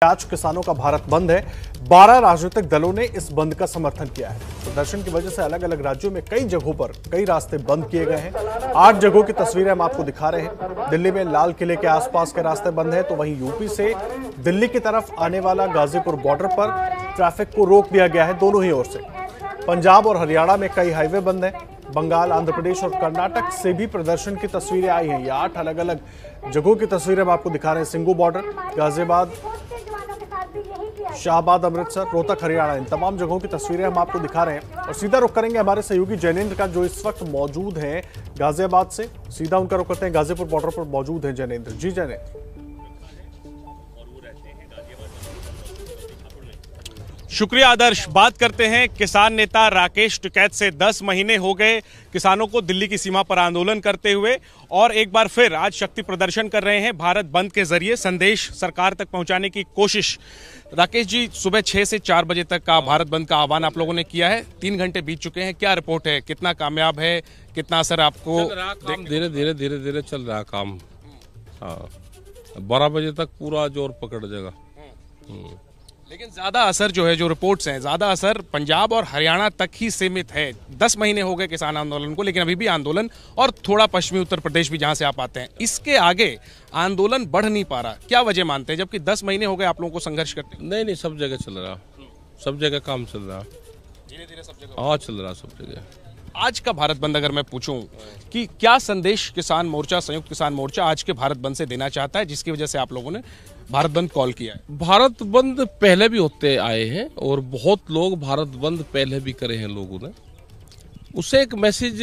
आज किसानों का भारत बंद है। 12 राजनीतिक दलों ने इस बंद का समर्थन किया है। प्रदर्शन की वजह से अलग अलग राज्यों में कई जगहों पर कई रास्ते बंद किए गए हैं। 8 जगहों की तस्वीरें हम आपको दिखा रहे हैं। दिल्ली में लाल किले के आसपास के रास्ते बंद हैं, तो वहीं यूपी से दिल्ली की तरफ आने वाला गाजीपुर बॉर्डर पर ट्रैफिक को रोक दिया गया है दोनों ही ओर से। पंजाब और हरियाणा में कई हाईवे बंद हैं। बंगाल, आंध्र प्रदेश और कर्नाटक से भी प्रदर्शन की तस्वीरें आई हैं। ये 8 अलग अलग जगहों की तस्वीरें हम आपको दिखा रहे हैं। सिंगू बॉर्डर, गाजियाबाद, शाहबाद, अमृतसर, रोहतक, हरियाणा, इन तमाम जगहों की तस्वीरें हम आपको दिखा रहे हैं। और सीधा रुख करेंगे हमारे सहयोगी जैनेंद्र का, जो इस वक्त मौजूद हैं गाजियाबाद से। सीधा उनका रुख करते हैं, गाजीपुर बॉर्डर पर मौजूद हैं जैनेंद्र। जी जैनेंद्र। शुक्रिया आदर्श। बात करते हैं किसान नेता राकेश टिकैत से। 10 महीने हो गए किसानों को दिल्ली की सीमा पर आंदोलन करते हुए, और एक बार फिर आज शक्ति प्रदर्शन कर रहे हैं। भारत बंद के जरिए संदेश सरकार तक पहुंचाने की कोशिश। राकेश जी, सुबह 6 से 4 बजे तक का भारत बंद का आह्वान आप लोगों ने किया है। 3 घंटे बीत चुके हैं, क्या रिपोर्ट है, कितना कामयाब है, कितना असर आपको? धीरे धीरे चल रहा काम। हाँ, 12 बजे तक पूरा जोर पकड़ जाएगा। लेकिन ज्यादा असर जो है, जो रिपोर्ट्स हैं, ज्यादा असर पंजाब और हरियाणा तक ही सीमित है। 10 महीने हो गए किसान आंदोलन को, लेकिन अभी भी आंदोलन, और थोड़ा पश्चिमी उत्तर प्रदेश भी जहां से आप आते हैं, इसके आगे आंदोलन बढ़ नहीं पा रहा। क्या वजह मानते हैं, जबकि 10 महीने हो गए आप लोगों को संघर्ष करते? नहीं, सब जगह चल रहा, सब जगह काम चल रहा, धीरे धीरे सब जगह। हाँ, चल रहा सब जगह। आज का भारत बंद अगर मैं पूछूं कि क्या संदेश किसान मोर्चा, संयुक्त किसान मोर्चा आज के भारत बंद से देना चाहता है, जिसकी वजह से आप लोगों ने भारत बंद कॉल किया है? भारत बंद पहले भी होते आए हैं और बहुत लोग भारत बंद पहले भी करे हैं लोगों ने। उससे एक मैसेज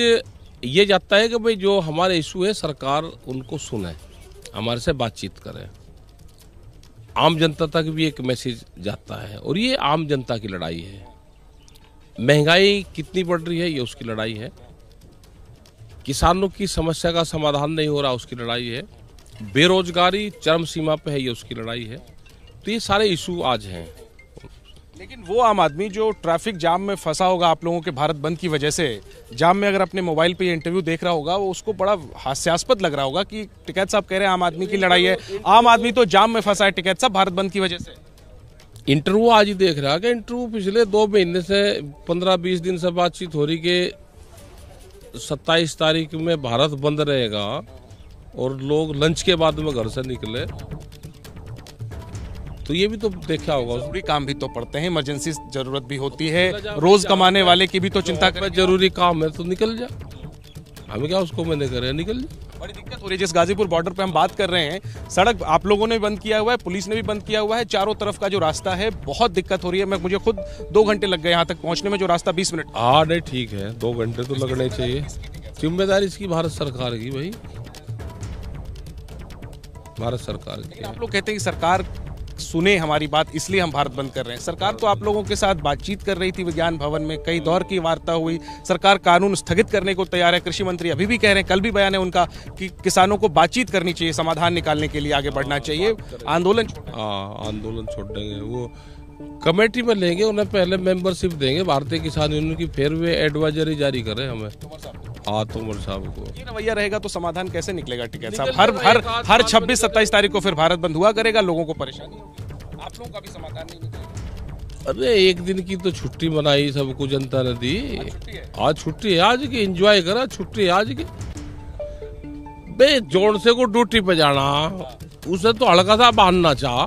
ये जाता है कि भाई जो हमारे इशू है सरकार उनको सुने, हमारे से बातचीत करे। आम जनता तक भी एक मैसेज जाता है, और ये आम जनता की लड़ाई है। महंगाई कितनी बढ़ रही है, ये उसकी लड़ाई है। किसानों की समस्या का समाधान नहीं हो रहा, उसकी लड़ाई है। बेरोजगारी चरम सीमा पे है, ये उसकी लड़ाई है। तो ये सारे इशू आज हैं। लेकिन वो आम आदमी जो ट्रैफिक जाम में फंसा होगा आप लोगों के भारत बंद की वजह से, जाम में अगर अपने मोबाइल पे ये इंटरव्यू देख रहा होगा, वो उसको बड़ा हास्यास्पद लग रहा होगा कि टिकैत साहब कह रहे हैं आम आदमी की लड़ाई है। आम आदमी तो जाम में फंसा है टिकैत साहब भारत बंद की वजह से। इंटरव्यू आज ही देख रहा है कि इंटरव्यू पिछले 2 महीने से 15-20 दिन से बातचीत हो रही कि 27 तारीख में भारत बंद रहेगा, और लोग लंच के बाद में घर से निकले। तो ये भी तो देखा होगा। जरूरी काम भी तो पड़ते हैं, इमरजेंसी जरूरत भी होती है, रोज कमाने वाले की भी तो चिंता करें। जरूरी काम है तो निकल जा, हमें क्या उसको मैंने करे, निकल जा। बड़ी दिक्कत हो रही है। जिस गाजीपुर बॉर्डर पे हम बात कर रहे हैं, सड़क आप लोगों ने बंद किया हुआ है, पुलिस ने भी बंद किया हुआ है। चारों तरफ का जो रास्ता है, बहुत दिक्कत हो रही है। मुझे खुद 2 घंटे लग गए यहाँ तक पहुँचने में, जो रास्ता 20 मिनट। हाँ नहीं, ठीक है, 2 घंटे तो लगने चाहिए। जिम्मेदारी इसकी भारत सरकार की, भाई भारत सरकार की। आप लोग कहते हैं कि सरकार सुने हमारी बात, इसलिए हम भारत बंद कर रहे हैं। सरकार तो आप लोगों के साथ बातचीत कर रही थी विज्ञान भवन में, कई दौर की वार्ता हुई। सरकार कानून स्थगित करने को तैयार है। कृषि मंत्री अभी भी कह रहे हैं, कल भी बयान है उनका, कि किसानों को बातचीत करनी चाहिए, समाधान निकालने के लिए आगे बढ़ना चाहिए। आंदोलन छोड़ देंगे, वो कमेटी में लेंगे, उन्हें पहले मेंबरशिप देंगे भारतीय किसान यूनियन की, फिर वे एडवाइजरी जारी करें हमें। हाँ, तोमर साहब को ये रवैया रहेगा तो समाधान कैसे निकलेगा टिकैत साहब? हर 26-27 तारीख को फिर भारत बंद हुआ करेगा, लोगों को परेशानी, आप लोगों का भी समाधान नहीं निकलेगा। अरे 1 दिन की तो छुट्टी मनाई सबको, जनता ने दी। आज छुट्टी है, आज की एंजॉय करा, छुट्टी है आज की। बे जोड़ से को ड्यूटी पे जाना, उसे तो हल्का सा बांधना चाह,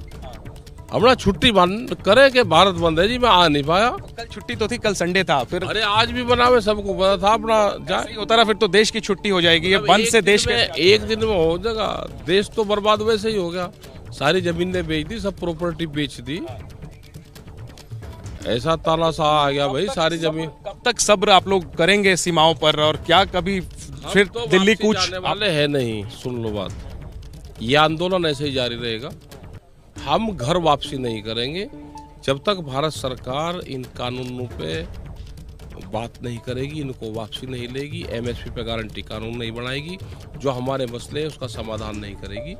अपना छुट्टी बंद करे कि भारत बंद है जी, मैं आ नहीं पाया। कल छुट्टी तो थी, कल संडे था। फिर अरे आज भी बना, मैं सबको पता था अपना जाए होता रहा, फिर तो देश की छुट्टी हो जाएगी। ये बंद से देश में 1 दिन में हो जाएगा। देश तो बर्बाद वैसे ही हो गया, सारी जमीनें बेच दी, सब प्रॉपर्टी बेच दी, ऐसा तानाशाह आ गया भाई सारी जमीन। कब तक सब्र आप लोग करेंगे सीमाओं पर, और क्या कभी फिर तो दिल्ली कूच वाले है नहीं? सुन लो बात, ये आंदोलन ऐसे ही जारी रहेगा। हम घर वापसी नहीं करेंगे जब तक भारत सरकार इन कानूनों पे बात नहीं करेगी, इनको वापसी नहीं लेगी, MSP पे गारंटी कानून नहीं बनाएगी, जो हमारे मसले हैं उसका समाधान नहीं करेगी,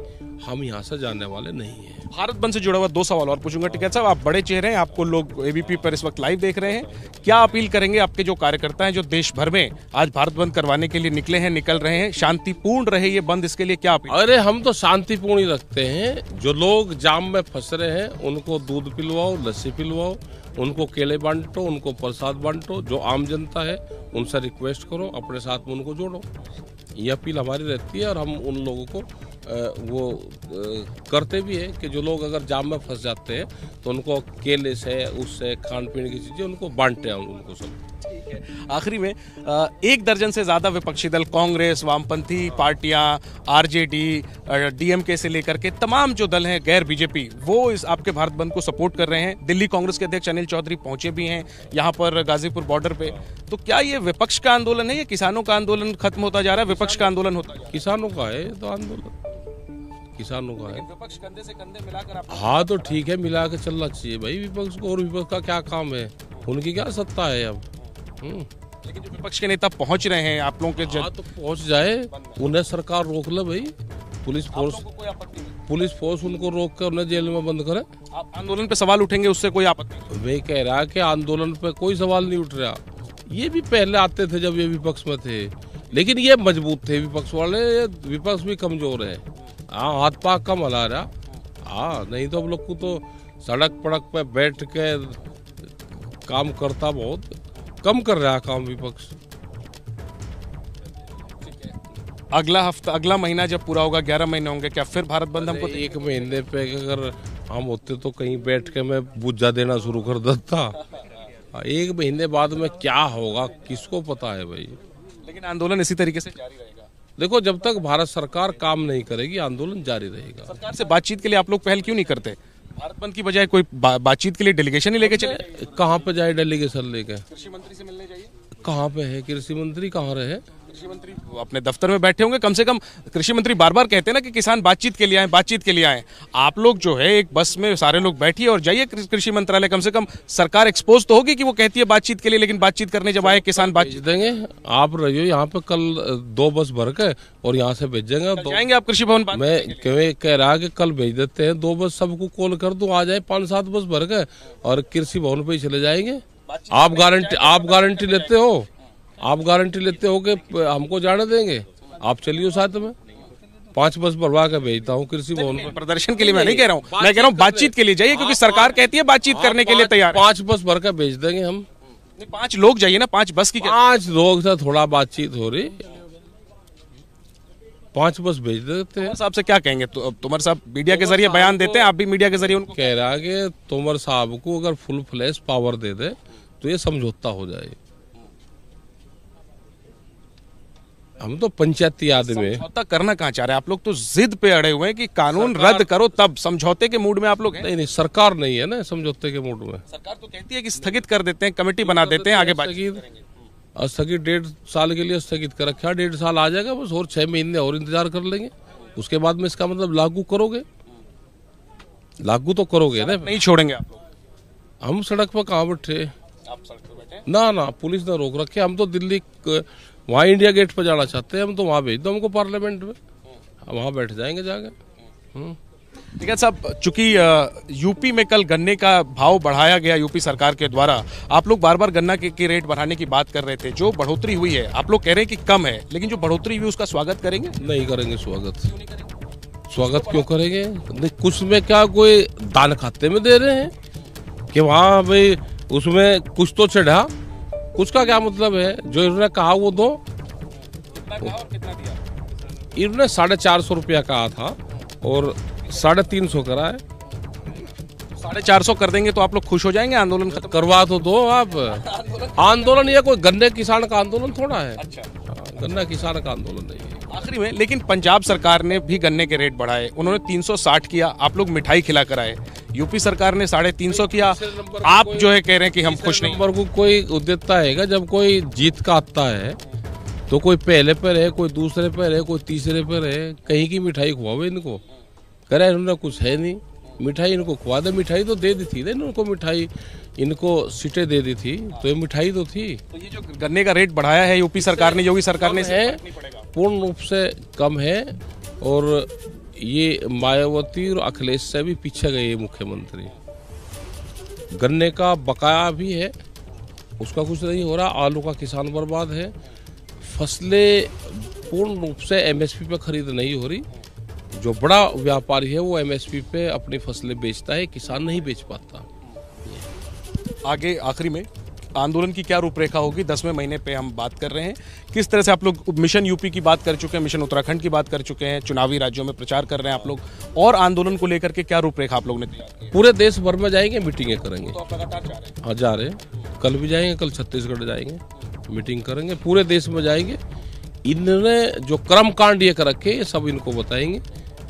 हम यहाँ से जाने वाले नहीं हैं। भारत बंद से जुड़ा हुआ 2 सवाल और पूछूंगा। टिकैत साहब, आप बड़े चेहरे हैं, आपको लोग एबीपी पर इस वक्त लाइव देख रहे हैं, क्या अपील करेंगे आपके जो कार्यकर्ता हैं जो देश भर में आज भारत बंद करवाने के लिए निकल रहे हैं, शांतिपूर्ण रहे ये बंद, इसके लिए क्या अपील? अरे हम तो शांतिपूर्ण ही रखते हैं। जो लोग जाम में फंस रहे हैं उनको दूध पिलवाओ, लस्सी पिलवाओ, उनको केले बांटो, उनको प्रसाद बांटो। जो आम जनता है उनसे रिक्वेस्ट करो, अपने साथ में उनको जोड़ो। ये अपील हमारी रहती है और हम उन लोगों को करते भी है कि जो लोग अगर जाम में फंस जाते हैं तो उनको केले से, उससे खान पीने की चीज़ें उनको बांटते हैं उनको सब। ठीक है, आखिरी में 1 दर्जन से ज्यादा विपक्षी दल, कांग्रेस, वामपंथी पार्टियां, आरजेडी, डीएमके से लेकर के तमाम जो दल हैं गैर बीजेपी, वो इस आपके भारत बंद को सपोर्ट कर रहे हैं। दिल्ली कांग्रेस के अध्यक्ष अनिल चौधरी पहुंचे भी हैं यहाँ पर गाजीपुर बॉर्डर पे। तो क्या ये विपक्ष का आंदोलन है या किसानों का आंदोलन खत्म होता जा रहा है, विपक्ष का आंदोलन होता जा रहा है? किसानों का है तो आंदोलन, किसानों का है। विपक्ष कंधे से कंधे मिलाकर आप... हाँ तो ठीक है, मिला के चलना चाहिए भाई विपक्ष को। और विपक्ष का क्या काम है, उनकी क्या सत्ता है अब? लेकिन जो विपक्ष के नेता पहुंच रहे हैं आप लोगों के हाँ तो पहुंच जाए, उन्हें सरकार रोक ले भाई, पुलिस फोर्स उनको रोक कर उन्हें जेल में बंद करे। आप आंदोलन पे सवाल उठेंगे, उससे कोई आपत्ति नहीं? वे कह रहा है कि आंदोलन पे कोई सवाल नहीं उठ रहा। ये भी पहले आते थे जब ये विपक्ष में थे, लेकिन ये मजबूत थे विपक्ष वाले, विपक्ष भी कमजोर है। हाँ, हाथ पाक कम हला रहा। हाँ, नहीं तो हम लोग को तो सड़क पड़क पे बैठ के काम करता, बहुत कम कर रहा काम विपक्ष। अगला महीना जब पूरा होगा, 11 महीने होंगे, क्या फिर भारत बंद हमको? 1 महीने पे अगर हम होते तो कहीं बैठ के मैं बुझा देना शुरू कर देता। 1 महीने बाद में क्या होगा किसको पता है भाई। लेकिन आंदोलन इसी तरीके से जारी रहेगा। देखो, जब तक भारत सरकार काम नहीं करेगी आंदोलन जारी रहेगा। सरकार से बातचीत के लिए आप लोग पहल क्यों नहीं करते? भारत बंद की बजाय कोई बातचीत के लिए डेलीगेशन ही लेके चले? कहाँ पे जाए डेलीगेशन लेके? कृषि मंत्री से मिलने जाइए। कहाँ पे है कृषि मंत्री? कहाँ रहे? कृषि मंत्री अपने दफ्तर में बैठे होंगे। कम से कम कृषि मंत्री बार बार कहते हैं ना कि किसान बातचीत के लिए आए, बातचीत के लिए आए। आप लोग जो है एक बस में सारे लोग बैठिए और जाइए कृषि मंत्रालय। कम से कम सरकार एक्सपोज तो होगी कि वो कहती है बातचीत के लिए, लेकिन बातचीत करने जब आए किसान बातचीत देंगे। आप रहिए यहाँ पे, कल 2 बस भर के और यहाँ से भेजेंगे। जाएंगे आप कृषि भवन? मैं कह रहा कि कल भेज देते हैं 2 बस, सबको कॉल कर दूं, आ जाए 5-7 बस भर के और कृषि भवन पे ही चले जाएंगे। आप गारंटी लेते हो? आप गारंटी लेते हो कि हमको जाने देंगे? आप चलिए साथ में, 5 बस भरवा के भेजता हूँ कृषि भवन पर। प्रदर्शन के लिए मैं नहीं कह रहा हूँ, मैं कह रहा हूँ बातचीत के लिए जाइए, क्योंकि सरकार कहती है बातचीत करने के लिए तैयार। 5 बस भर के भेज देंगे हम। 5 लोग जाइए ना, 5 बस की 5 लोग से थोड़ा बातचीत हो रही, 5 बस भेज देते हैं। साहब से क्या कहेंगे? तो तोमर साहब मीडिया के जरिए बयान देते हैं, आप भी मीडिया के जरिए उनको कह रहा है कि तोमर साहब को अगर फुल फ्लैश पावर दे दे तो ये समझौता हो जाए। हम तो पंचायती आदमी। समझौता करना कहाँ चाह रहे हैं आप लोग? तो जिद पे अड़े हुए हैं कि कानून रद्द करो, तब समझौते के मूड में आप लोग हैं? नहीं, सरकार नहीं है ना समझौते के मूड में। सरकार तो कहती है कि स्थगित कर देते हैं, कमेटी बना देते हैं, आगे बातचीत। स्थगित 1.5 साल के लिए स्थगित कर रखा है। 1.5 साल आ जाएगा बस, और 6 महीने और इंतजार कर लेंगे। उसके बाद में इसका मतलब लागू करोगे, लागू तो करोगे ना। नहीं छोड़ेंगे आप लोग? हम सड़क पर कहाँ बैठे? आप सड़क पर बैठे? ना, पुलिस ने रोक रखे। हम तो दिल्ली वहाँ इंडिया गेट पर जाना चाहते हैं, हम तो वहाँ भेज दो हमको पार्लियामेंट में, वहाँ बैठ जाएंगे जाके। ठीक है साहब, चूंकि यूपी में कल गन्ने का भाव बढ़ाया गया यूपी सरकार के द्वारा, आप लोग बार बार गन्ना के रेट बढ़ाने की बात कर रहे थे। जो बढ़ोतरी हुई है आप लोग कह रहे हैं कि कम है, लेकिन जो बढ़ोतरी हुई उसका स्वागत करेंगे? नहीं करेंगे स्वागत। स्वागत क्यों करेंगे? कुछ में क्या कोई दान खाते में दे रहे हैं कि वहाँ भाई उसमें कुछ तो चढ़ा, कुछ का क्या मतलब है? जो इन्होंने कहा वो दो। कितना कहा और कितना दिया? इन्होंने 450 रुपया कहा था और 350 करा है। 450 कर देंगे तो आप लोग खुश हो जाएंगे? आंदोलन खत्म करवा तो दो आप। आंदोलन ये कोई गन्ने किसान का आंदोलन थोड़ा है। अच्छा, गन्ना किसान का आंदोलन नहीं है। आखिरी में, लेकिन पंजाब सरकार ने भी गन्ने के रेट बढ़ाए, उन्होंने 360 किया, आप लोग मिठाई खिला कर आए। यूपी सरकार ने 350 किया, आप जो है कह रहे हैं कि हम खुश नहीं। नंबर को कोई देता है, जब कोई जीत का आता है तो कोई पहले पर है, कोई दूसरे पर है, कोई तीसरे पर है। कहीं की मिठाई खुआवे इनको, कह रहे इन्होंने कुछ है नहीं, मिठाई इनको खुआ दे। मिठाई तो दे दी थी ना इनको, मिठाई इनको सीटें दे दी थी, तो ये मिठाई तो थी। तो ये जो गन्ने का रेट बढ़ाया है यूपी सरकार ने, योगी सरकार ने, पूर्ण रूप से कम है और ये मायावती और अखिलेश से भी पीछे गए मुख्यमंत्री। गन्ने का बकाया भी है, उसका कुछ नहीं हो रहा। आलू का किसान बर्बाद है। फसलें पूर्ण रूप से एमएसपी पे खरीद नहीं हो रही। जो बड़ा व्यापारी है वो एमएसपी पे अपनी फसलें बेचता है, किसान नहीं बेच पाता। आगे आखिरी में आंदोलन की क्या रूपरेखा होगी? 10वें महीने पे हम बात कर रहे हैं। किस तरह से आप लोग मिशन यूपी की बात कर चुके हैं, मिशन उत्तराखंड की बात कर चुके हैं, चुनावी राज्यों में प्रचार कर रहे हैं आप लोग, और आंदोलन को लेकर के क्या रूपरेखा आप लोग ने तैयार की? पूरे देश भर में जाएंगे, मीटिंगें करेंगे। तो आप लगातार जा रहे हैं? हाँ, जा रहे हैं। कल भी जाएंगे, कल छत्तीसगढ़ जाएंगे, मीटिंग करेंगे, पूरे देश में जाएंगे। इन्होंने जो कर्म कांड ये कर रखे, ये सब इनको बताएंगे।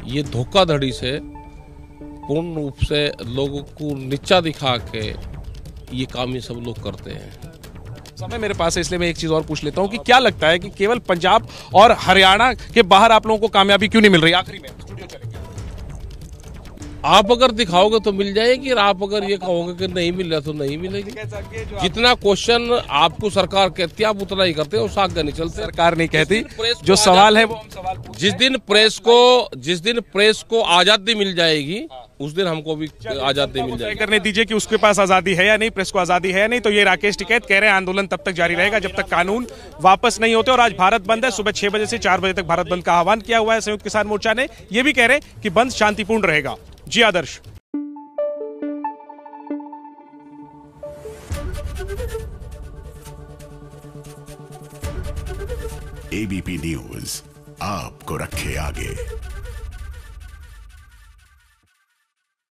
ये धोखाधड़ी से पूर्ण रूप से लोगों को नीचा दिखा के ये काम ये सब लोग करते हैं। समय मेरे पास है, इसलिए मैं एक चीज और पूछ लेता हूं कि क्या लगता है कि केवल पंजाब और हरियाणा के बाहर आप लोगों को कामयाबी क्यों नहीं मिल रही? आखिरी में स्टूडियो चलेंगे। आप अगर दिखाओगे तो मिल जाएगी, और आप अगर ये कहोगे कि नहीं मिल रहा तो नहीं मिलेगी। जितना क्वेश्चन आपको सरकार कहती है आप उतना ही करते हो, उस आगे नहीं चलते। सरकार नहीं कहती, जो सवाल है वो हम सवाल पूछ। जिस दिन प्रेस को आजादी मिल जाएगी उस दिन हमको भी आजादी मिल जाएगी। करने दीजिए कि उसके पास आजादी है या नहीं, प्रेस को आजादी है या नहीं। तो ये राकेश टिकैत कह रहे हैं आंदोलन तब तक जारी रहेगा जब तक कानून वापस नहीं होते। और आज भारत बंद है, सुबह 6 बजे से 4 बजे तक भारत बंद का आह्वान किया हुआ है संयुक्त किसान मोर्चा ने। ये भी कह रहे हैं कि बंद शांतिपूर्ण रहेगा। जी आदर्श। एबीपी न्यूज आपको रखे आगे।